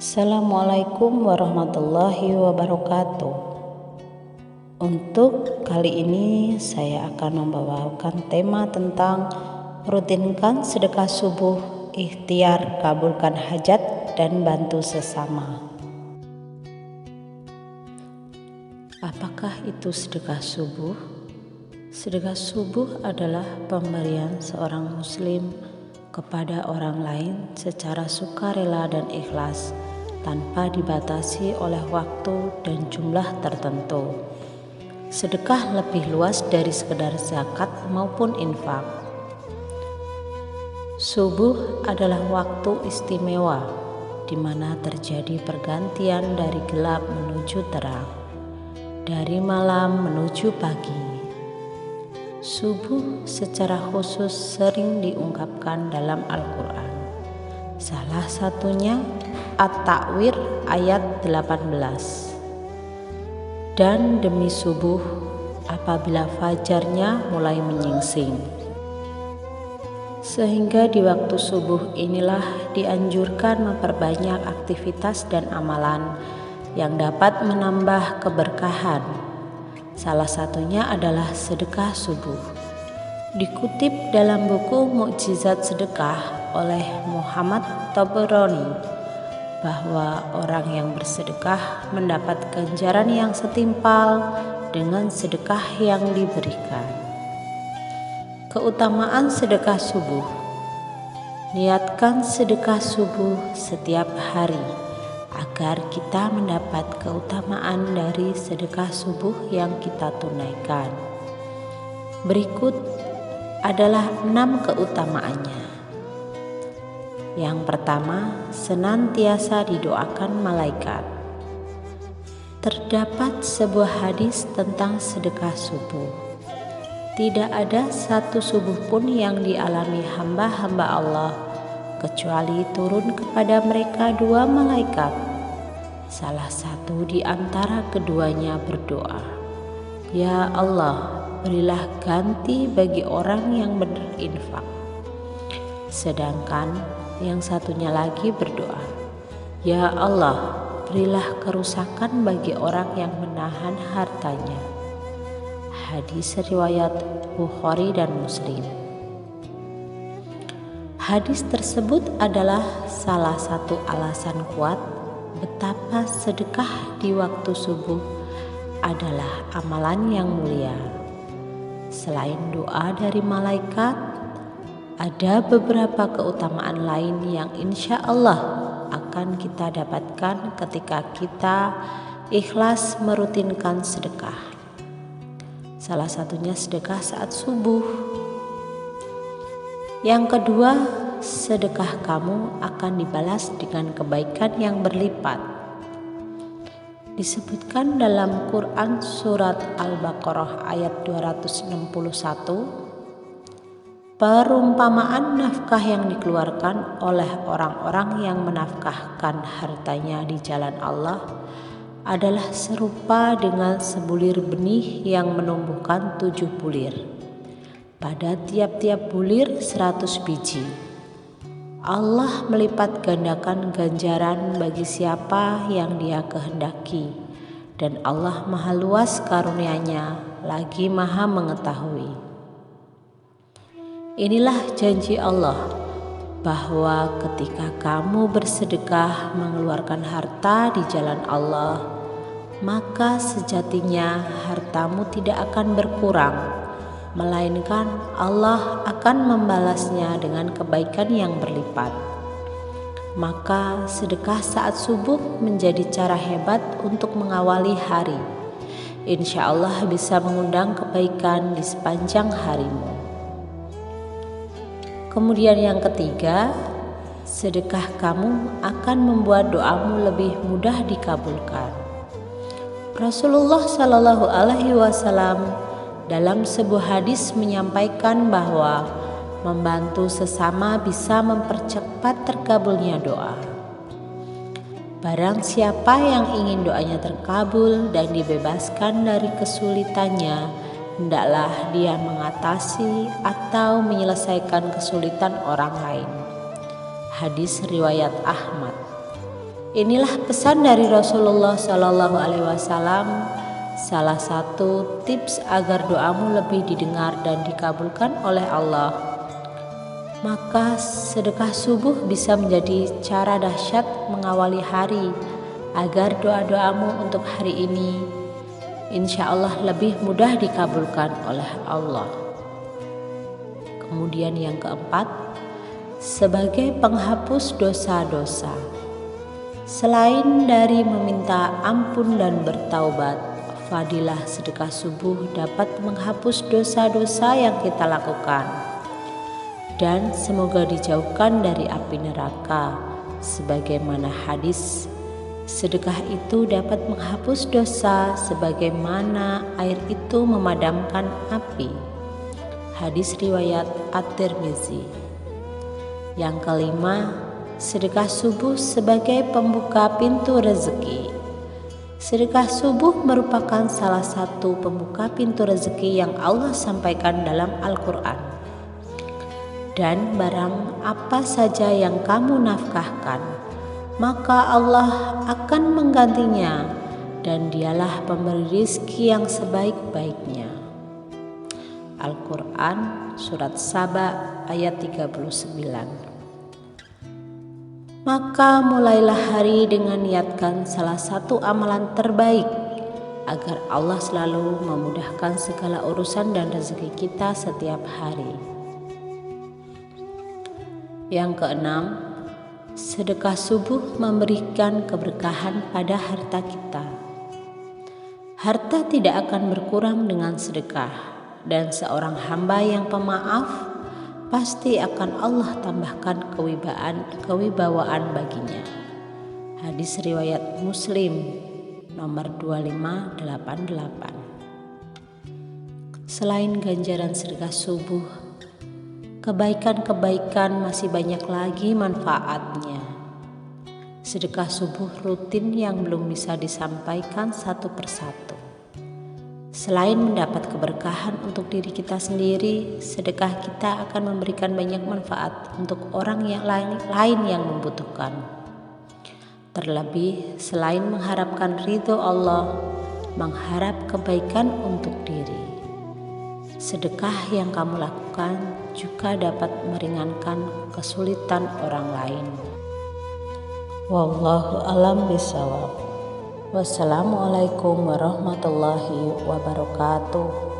Assalamualaikum warahmatullahi wabarakatuh. Untuk kali ini saya akan membawakan tema tentang rutinkan sedekah subuh, ikhtiar kabulkan hajat dan bantu sesama. Apakah itu sedekah subuh? Sedekah subuh adalah pemberian seorang muslim kepada orang lain secara sukarela dan ikhlas, tanpa dibatasi oleh waktu dan jumlah tertentu. Sedekah lebih luas dari sekedar zakat maupun infak. Subuh adalah waktu istimewa di mana terjadi pergantian dari gelap menuju terang, dari malam menuju pagi. Subuh secara khusus sering diungkapkan dalam Al-Quran. Salah satunya At-Takwir ayat 18. Dan demi subuh apabila fajarnya mulai menyingsing. Sehingga di waktu subuh inilah dianjurkan memperbanyak aktivitas dan amalan yang dapat menambah keberkahan. Salah satunya adalah sedekah subuh. Dikutip dalam buku Mukjizat Sedekah oleh Muhammad Tabrani bahwa orang yang bersedekah mendapat ganjaran yang setimpal dengan sedekah yang diberikan. Keutamaan sedekah subuh. Niatkan sedekah subuh setiap hari agar kita mendapat keutamaan dari sedekah subuh yang kita tunaikan. Berikut adalah 6 keutamaannya. Yang pertama, senantiasa didoakan malaikat. Terdapat sebuah hadis tentang sedekah subuh. Tidak ada satu subuh pun yang dialami hamba-hamba Allah kecuali turun kepada mereka 2 malaikat. Salah satu di antara keduanya berdoa, "Ya Allah, berilah ganti bagi orang yang berinfak." Sedangkan yang satunya lagi berdoa, "Ya Allah, berilah kerusakan bagi orang yang menahan hartanya." Hadis riwayat Bukhari dan Muslim. Hadis tersebut adalah salah satu alasan kuat betapa sedekah di waktu subuh adalah amalan yang mulia. Selain doa dari malaikat, ada beberapa keutamaan lain yang insya Allah akan kita dapatkan ketika kita ikhlas merutinkan sedekah. Salah satunya sedekah saat subuh. Yang kedua, sedekah kamu akan dibalas dengan kebaikan yang berlipat. Disebutkan dalam Quran surat Al-Baqarah ayat 261, perumpamaan nafkah yang dikeluarkan oleh orang-orang yang menafkahkan hartanya di jalan Allah adalah serupa dengan sebulir benih yang menumbuhkan 7 bulir. Pada tiap-tiap bulir 100 biji. Allah melipat gandakan ganjaran bagi siapa yang Dia kehendaki, dan Allah maha luas karunia-Nya, lagi maha mengetahui. Inilah janji Allah bahwa ketika kamu bersedekah mengeluarkan harta di jalan Allah, maka sejatinya hartamu tidak akan berkurang, melainkan Allah akan membalasnya dengan kebaikan yang berlipat. Maka sedekah saat subuh menjadi cara hebat untuk mengawali hari. Insya Allah bisa mengundang kebaikan di sepanjang harimu. Kemudian yang ketiga, sedekah kamu akan membuat doamu lebih mudah dikabulkan. Rasulullah Shallallahu Alaihi Wasallam dalam sebuah hadis menyampaikan bahwa membantu sesama bisa mempercepat terkabulnya doa. Barang siapa yang ingin doanya terkabul dan dibebaskan dari kesulitannya, hendaklah dia mengatasi atau menyelesaikan kesulitan orang lain. Hadis riwayat Ahmad. Inilah pesan dari Rasulullah Shallallahu Alaihi Wasallam. Salah satu tips agar doamu lebih didengar dan dikabulkan oleh Allah. Maka sedekah subuh bisa menjadi cara dahsyat mengawali hari agar doa-doamu untuk hari ini insya Allah lebih mudah dikabulkan oleh Allah. Kemudian yang keempat, sebagai penghapus dosa-dosa. Selain dari meminta ampun dan bertaubat, fadilah sedekah subuh dapat menghapus dosa-dosa yang kita lakukan. Dan semoga dijauhkan dari api neraka. Sebagaimana hadis, sedekah itu dapat menghapus dosa sebagaimana air itu memadamkan api. Hadis riwayat At-Tirmizi. Yang kelima, sedekah subuh sebagai pembuka pintu rezeki. Sedekah subuh merupakan salah satu pembuka pintu rezeki yang Allah sampaikan dalam Al-Quran. Dan barang apa saja yang kamu nafkahkan, maka Allah akan menggantinya, dan dialah pemberi rizki yang sebaik-baiknya. Al-Quran Surat Saba ayat 39. Maka mulailah hari dengan niatkan salah satu amalan terbaik agar Allah selalu memudahkan segala urusan dan rezeki kita setiap hari. Yang keenam, sedekah subuh memberikan keberkahan pada harta kita. Harta tidak akan berkurang dengan sedekah, dan seorang hamba yang pemaaf pasti akan Allah tambahkan kewibawaan baginya. Hadis riwayat Muslim nomor 2588. Selain ganjaran sedekah subuh, kebaikan-kebaikan masih banyak lagi manfaatnya. Sedekah subuh rutin yang belum bisa disampaikan satu persatu. Selain mendapat keberkahan untuk diri kita sendiri, sedekah kita akan memberikan banyak manfaat untuk orang yang lain yang membutuhkan. Terlebih, selain mengharapkan ridho Allah, mengharap kebaikan untuk diri. Sedekah yang kamu lakukan juga dapat meringankan kesulitan orang lain. Wallahu a'lam bishawab. Wassalamualaikum warahmatullahi wabarakatuh.